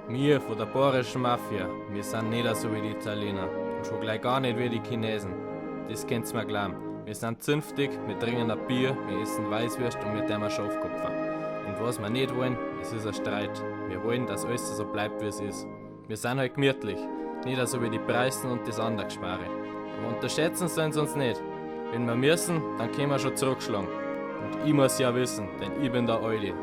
Wir von der bayerischen Mafia, wir sind nicht so wie die Italiener und schon gleich gar nicht wie die Chinesen. Das könnt's mir glauben. Wir sind zünftig, wir trinken ein Bier, wir essen Weißwürst und wir tun Schafkopfer. Und was wir nicht wollen, das ist ein Streit. Wir wollen, dass alles so bleibt, wie es ist. Wir sind halt gemütlich, nicht so wie die Preisen und das andere Gespare. Aber unterschätzen sollen sie uns nicht. Wenn wir müssen, dann können wir schon zurückschlagen. Und ich muss ja wissen, denn ich bin der Audi.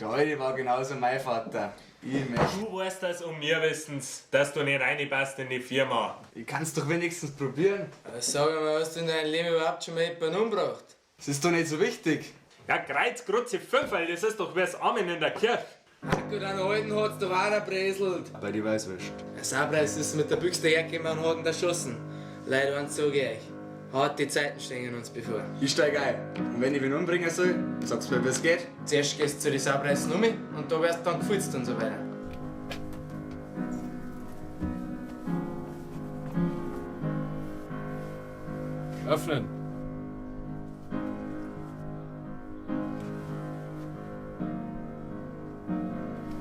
Der Audi war genauso mein Vater. Du weißt das um mir wissens, dass du nicht reinpasst in die Firma. Ich kann's doch wenigstens probieren. Sag mal, hast du in deinem Leben überhaupt schon mal jemanden umgebracht? Das ist doch nicht so wichtig. Ja, Kreuz, Grutze, Fünferl, das ist doch wie das Amen in der Kirche. Gut, an Alten hat's doch auch noch bräselt. Bei die Weißwürst. Der Sabreis ist mit der Büchse hergekommen und hat ihn erschossen. Leider eins sag ich euch. Harte Zeiten stehen uns bevor. Ich steig ein. Und wenn ich ihn umbringen soll, dann sagst du mir, wie es geht. Zuerst gehst du zu den Sabreisen um und da wirst du dann gefilzt und so weiter. Öffnen!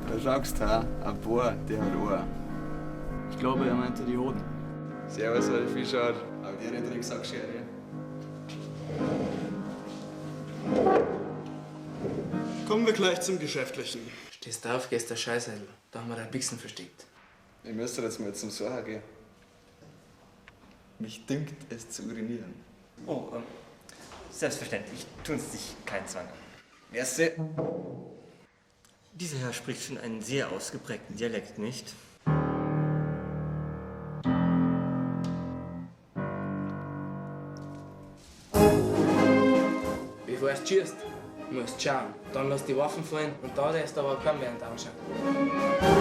Da schaust du, ein paar, der hat Ohr. Ich glaube, er meinte die Hoden. Servus, alte Fischart. Aber die hat nicht gesagt, Schere. Kommen wir gleich zum Geschäftlichen. Stehst du auf, gehst der Scheißheidel. Da haben wir deine Bixen versteckt. Ich müsste jetzt mal zum Soha gehen. Mich dünkt, es zu urinieren. Oh, selbstverständlich. Tun Sie sich keinen Zwang an. Merci. Dieser Herr spricht schon einen sehr ausgeprägten Dialekt, nicht? Bevor du schießt, musst du schauen. Dann lass die Waffen fallen und da lässt du aber kaum während anschauen.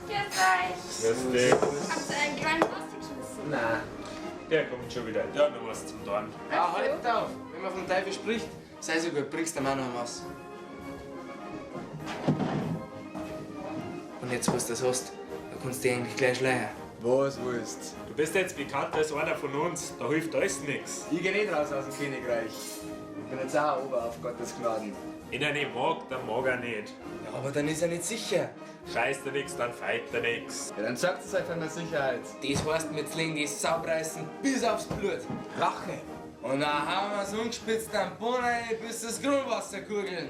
Grüß dich. Habt ihr einen kleinen Plastik geschmissen? Nein. Der kommt schon wieder. Der hat noch was zum Tun. Ah, halt auf! Wenn man vom Teufel spricht, sei so gut, bringst du ihm auch noch was. Und jetzt, wo du das hast, da kannst du dich eigentlich gleich schleiern. Was willst Du bist jetzt bekannt als einer von uns, da hilft alles nichts. du? Ich geh nicht raus aus dem Königreich. Ich bin jetzt auch ober auf Gottes Gnaden. Wenn er nicht mag, dann mag er nicht. Ja, aber dann ist er nicht sicher. Scheißt er nix, dann feit er nix. Ja, dann sagt es halt von der Sicherheit. Das heißt, wir legen die Saubreißen bis aufs Blut. Rache. Und dann hauen wir so ungespitzt am Boden rein, bis das Grundwasser kugeln.